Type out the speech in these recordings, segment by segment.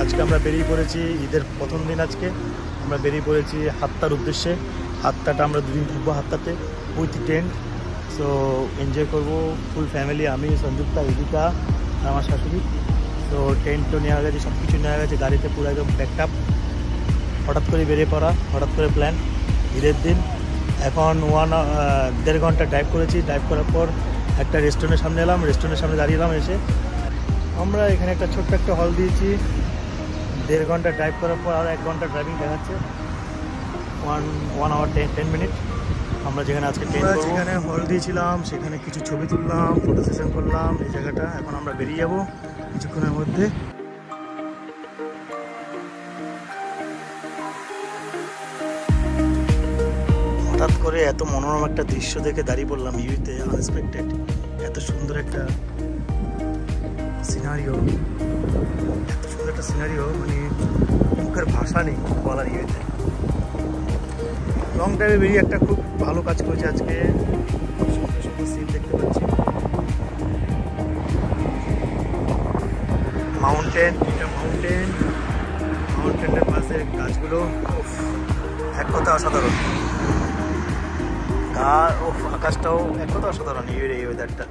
আজকে আমরা বেরিয়ে পড়েছি ঈদের প্রথম দিন। আজকে আমরা বেরিয়ে পড়েছি হাত্তার উদ্দেশ্যে। হাত্তাটা আমরা দুদিন থাকবো হাত্তাতে উইথ টেন্ট। সো এনজয় করবো ফুল ফ্যামিলি, আমি, সঞ্জুক্তা, ইদিকা আর আমার শাশুড়ি। তো টেন্টও নেওয়া গেছে, সব কিছু নেওয়া গেছে গাড়িতে, পুরো একদম প্যাকড আপ। হঠাৎ করে বেরিয়ে পড়া, হঠাৎ করে প্ল্যান ঈদের দিন। এখন 1.5 ঘন্টা ড্রাইভ করেছি। ড্রাইভ করার পর একটা রেস্টুরেন্টের সামনে এলাম, রেস্টুরেন্টের সামনে দাঁড়িয়ে এলাম। এসে আমরা এখানে একটা ছোট্ট একটা হল দিয়েছি। 1.5 ঘন্টা ড্রাইভ করার পর আর 1 ঘন্টা ড্রাইভিং দেখাচ্ছে। 1 hour 10 minutes আমরা যেখানে আজকে যেখানে হল দিয়েছিলাম সেখানে কিছু ছবি তুললাম, ফটো সেশন করলাম এই জায়গাটা। এখন আমরা বেরিয়ে যাব কিছুক্ষণের মধ্যে। হঠাৎ করে এত মনোরম একটা দৃশ্য দেখে দাঁড়িয়ে পড়লাম ইউতে, আনএক্সপেক্টেড। এত সুন্দর একটা সিনারিও, এত সুন্দর একটা সিনারিও, মানে মুখের ভাষা নেই বলার ইউতে। লং ড্রাইভে বেরিয়ে একটা খুব ভালো কাজ করেছে আজকে। খুব সুন্দর সুন্দর সিন দেখতে পাচ্ছি। মাউন্টেন, এটা মাউন্টেনের পাশে গাছগুলো, এক কথা অসাধারণ। আকাশটাও এক কথা অসাধারণ এই ওয়েদারটা।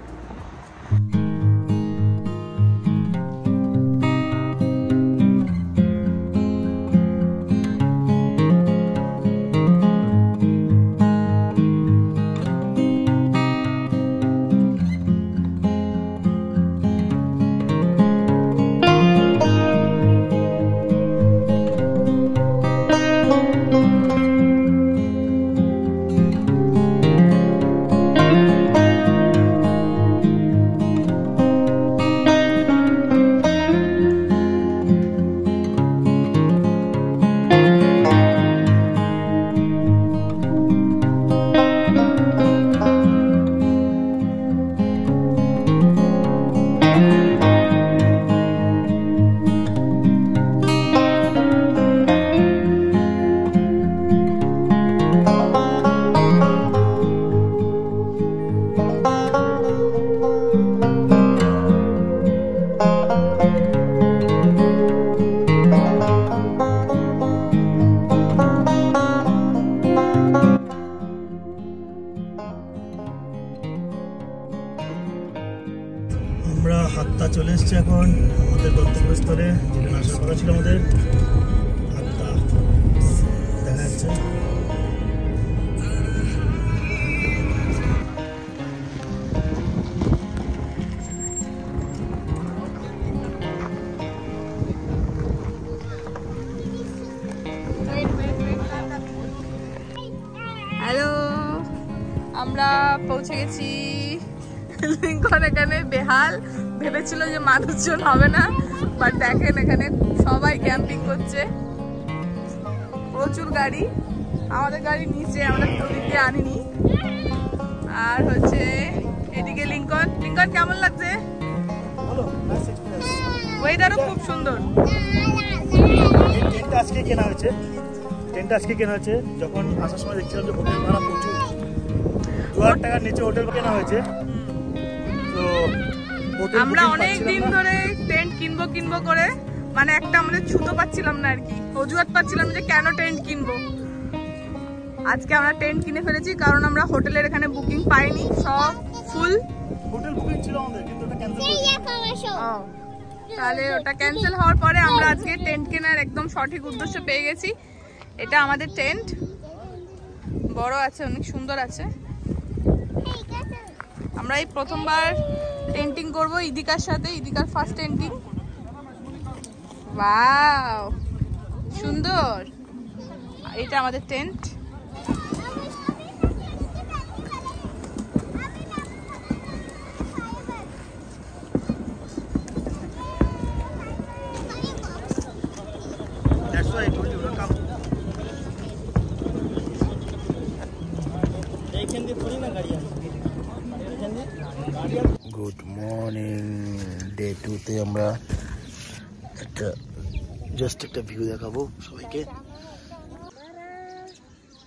আমরা হাত্তা চলে এসেছি এখন আমাদের গন্তব্যস্থলে, যেখানে আসার কথা ছিল আমাদের। হাত্তা দেখা যাচ্ছে। হ্যালো, আমরা পৌঁছে গেছি লিঙ্কন। এখানে বেহাল, ভেবেছিল যে মানুষজন হবে না, বাট দেখেন এখানে সবাই ক্যাম্পিং করছে। প্রচুর গাড়ি, আমাদের গাড়ি নিচে, আমরা ওদিক দিয়ে আনিনি। আর হচ্ছে এদিকে লিঙ্কন। লিঙ্কন কেমন লাগছে? ওয়েদারও খুব সুন্দর। টেন্টটা আজকে কেনা হয়েছে। যখন আসার সময় দেখছিলাম যে হোটেল ভাড়া প্রচুর, 2,000 টাকার নিচে হোটেল কেনা হয়েছে। আমরা অনেক দিন ধরে টেন্ট কিনবো করে, মানে একটা আমাদের ছুতো পাচ্ছিলাম না আর কি, অজুহাত পাচ্ছিলাম যে কেন টেন্ট কিনবো। আজকে আমরা টেন্ট কিনে ফেলেছি, কারণ আমরা হোটেলের এখানে বুকিং পাইনি, সব ফুল। হোটেল বুকিং ছিল আমাদের, কিন্তু ওটা ক্যান্সেল হয়েছে। তাহলে ওটা ক্যান্সেল হওয়ার পরে আমরা আজকে টেন্ট কেনার একদম সঠিক উদ্দেশ্য পেয়ে গেছি। এটা আমাদের টেন্ট, বড় আছে, অনেক সুন্দর আছে। আমরা এই প্রথমবার টেন্টিং করব ইদিকার সাথে, ইদিকার ফার্স্ট টেন্টিং। ওয়াও, সুন্দর। এটা আমাদের টেন্ট। Good morning. ডে 2তে আমরা জাস্ট একটা ভিউ দেখাবো সবাইকে।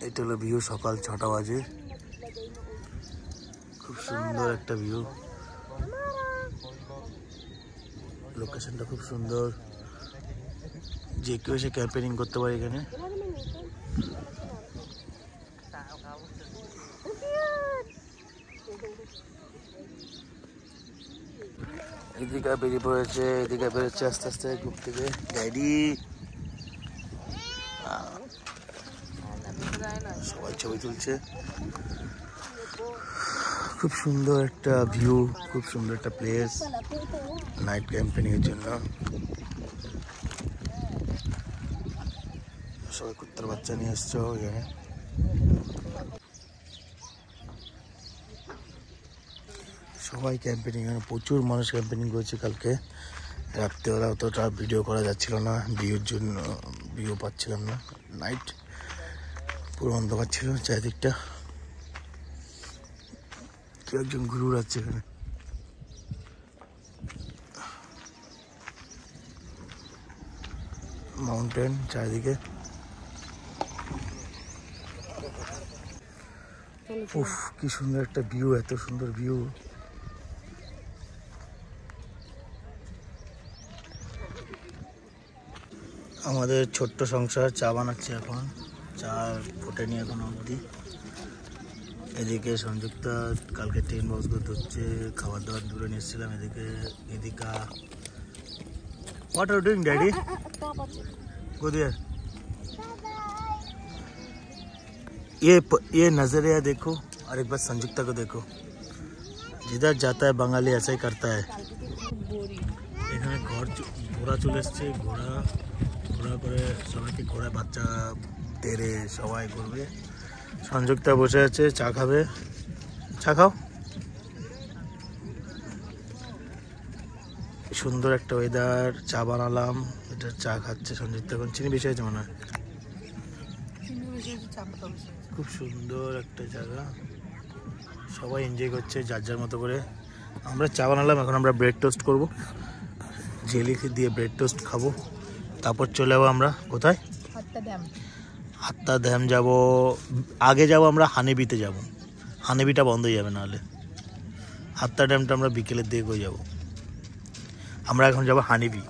এটা হলো ভিউ, সকাল 6টা বাজে। খুব সুন্দর একটা ভিউ, লোকেশনটা খুব সুন্দর। যে কেউ এসে ক্যাম্পেনিং করতে পারে এখানে। এদিকে বেরিয়ে পড়েছে, এদিকে বেরোচ্ছে আস্তে আস্তে গ্রুপ থেকে ড্যাডি। সবাই ছবি তুলছে। খুব সুন্দর একটা ভিউ, খুব সুন্দর একটা প্লেস নাইট ক্যাম্পেনিং এর জন্য। সবাই কুত্তার বাচ্চা নিয়ে এসছো এখানে। সবাই ক্যাম্পেনিং, প্রচুর মানুষ ক্যাম্পেনিং করেছে কালকে রাত্রেবেলা। অতটা ভিডিও করা যাচ্ছিল না, ভিউর জন্য ভিউ পাচ্ছিলাম না। নাইট পুরো অন্ধকার ছিল চারিদিকটা। কেউ একজন ঘুরে উড়াচ্ছে এখানে। মাউন্টেন চারিদিকে। উফ, কি সুন্দর একটা ভিউ, এত সুন্দর ভিউ। আমাদের ছোট্ট সংসার চা বানাচ্ছে এখন, চা ফোটেনি এখন অবধি। এদিকে সংযুক্তা কালকে ট্রেন বক্স করতে হচ্ছে, খাবার দাবার দূরে নিয়ে এসেছিলাম। এদিকে এদিকা What are you doing, Daddy? Go there. ये नजरिया देखो और एक बार संयुक्ता को देखो। जिधर जाता है बंगाली ऐसा ही करता है। এখানে ঘোড়া চলে এসছে, ঘোড়া করে সবাইকে ঘোড়ায় বাচ্চা তেরে সবাই ঘুরবে। সংযুক্তা বসে আছে, চা খাবে। চা খাও। সুন্দর একটা ওয়েদার, চা বানালাম, এটা চা খাচ্ছে সংযুক্তা। এখন চিনি বেশি হয়েছে মনে হয়। খুব সুন্দর একটা জায়গা, সবাই এনজয় করছে যার যার মতো করে। আমরা চা বানালাম, এখন আমরা ব্রেড টোস্ট করবো, জেলি দিয়ে ব্রেড টোস্ট খাবো। তারপর চলে যাবো আমরা কোথায়, হাত্তা ড্যাম যাব। আগে যাব আমরা হানিবিতে যাব, হানিবিটা বন্ধ হয়ে যাবে নাহলে। হাত্তা ড্যামটা আমরা বিকেলের দিকে করে যাবো। আমরা এখন যাবো হানিবি।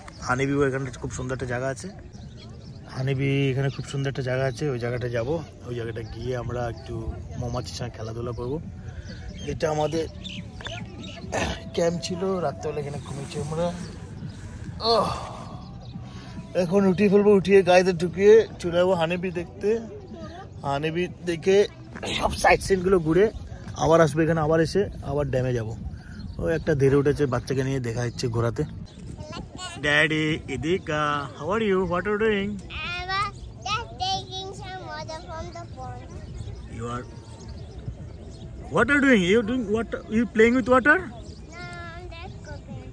এখানে খুব সুন্দর একটা জায়গা আছে। হানিবি এখানে খুব সুন্দর একটা জায়গা আছে, ওই জায়গাটা যাব। ওই জায়গাটা গিয়ে আমরা একটু মৌমাছির সঙ্গে খেলাধুলা করবো। এটা আমাদের ক্যাম্প ছিল, রাত্রেবেলা এখানে ঘুমিয়েছি আমরা। এখন উঠিয়ে ফেলবো, উঠিয়ে গাড়িতে ঢুকিয়ে চলে যাবো হানিবি দেখতে। হানিবি দেখে সব সাইড সিনগুলো ঘুরে আবার আসবে এখানে, আবার এসে আবার ড্যামে যাব। ওই একটা ধীরে উঠেছে, বাচ্চাকে নিয়ে দেখা যাচ্ছে ঘোরাতে। ড্যাডি এদিকা, how are you, what are doing? Just taking some water from the pond. You are, what are you doing? You doing what? You playing with water? No, I'm just cooking.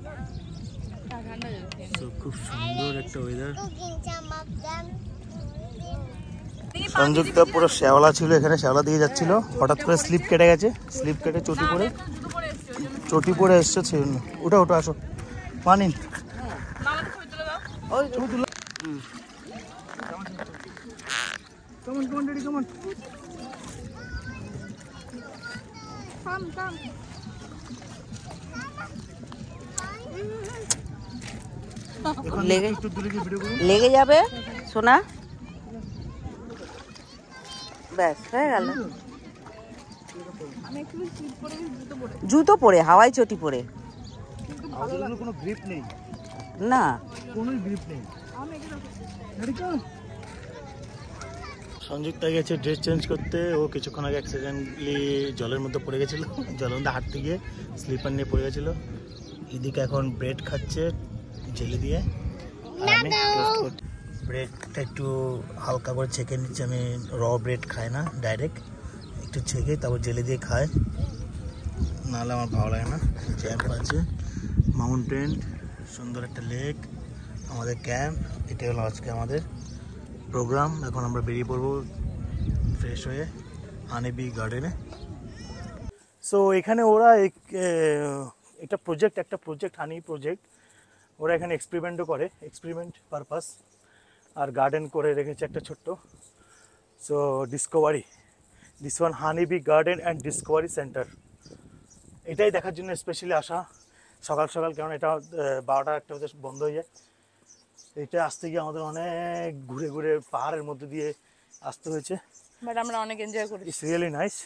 So খুব সুন্দর একটা weather. Cooking some of them. Sanjukta পুরো শ্যাওলা ছিল এখানে, শ্যাওলা দিয়ে যাচ্ছিল, হঠাৎ করে স্লিপ কেটে গেছে। স্লিপ কেটে চটি পড়ে এসছে। ওটা আসো, পানি লেগে যাবে সোনা, ব্যাস হয়ে গেল। জুতো পরে, হাওয়াই চটি পরে কোনো গ্রিপ নেই, না কোনো গ্রিপ নেই। সংযুক্তা গেছে ড্রেস চেঞ্জ করতে। ও কিছুক্ষণ আগে অ্যাক্সিডেন্টলি জলের মধ্যে পড়ে গেছিলো, জলের মধ্যে হাঁটতে গিয়ে স্লিপার নিয়ে পড়ে গেছিলো। এদিকে এখন ব্রেড খাচ্ছে জেলি দিয়ে। ব্রেডটা একটু হালকা করে ছেঁকে নিচ্ছে। আমি র ব্রেড খাই না, ডাইরেক্ট একটু ছেঁকে তারপর জেলি দিয়ে খাই, নাহলে আমার ভালো লাগে না। জ্যাম্প আছে, মাউন্টেন, সুন্দর একটা লেক, আমাদের ক্যাম্প। এটাই হলো আজকে আমাদের প্রোগ্রাম। এখন আমরা বেরিয়ে পড়বো ফ্রেশ হয়ে হানিবি গার্ডেনে। সো এখানে ওরা একটা প্রজেক্ট হানি প্রজেক্ট, ওরা এখানে এক্সপেরিমেন্টও করে, এক্সপেরিমেন্ট পারপাস। আর গার্ডেন করে রেখেছে একটা ছোট্ট। So Discovery, this one honeybee garden and Discovery centre. এটাই দেখার জন্য স্পেশালি আসা সকাল সকাল, কারণ এটা 12টা 1টা বন্ধ হয়ে যায়। এটা আসতে গিয়ে আমাদের অনেক ঘুরে ঘুরে পাহাড়ের মধ্যে দিয়ে আসতে হয়েছে। বাট আমরা অনেক এনজয় করেছি। It's really nice.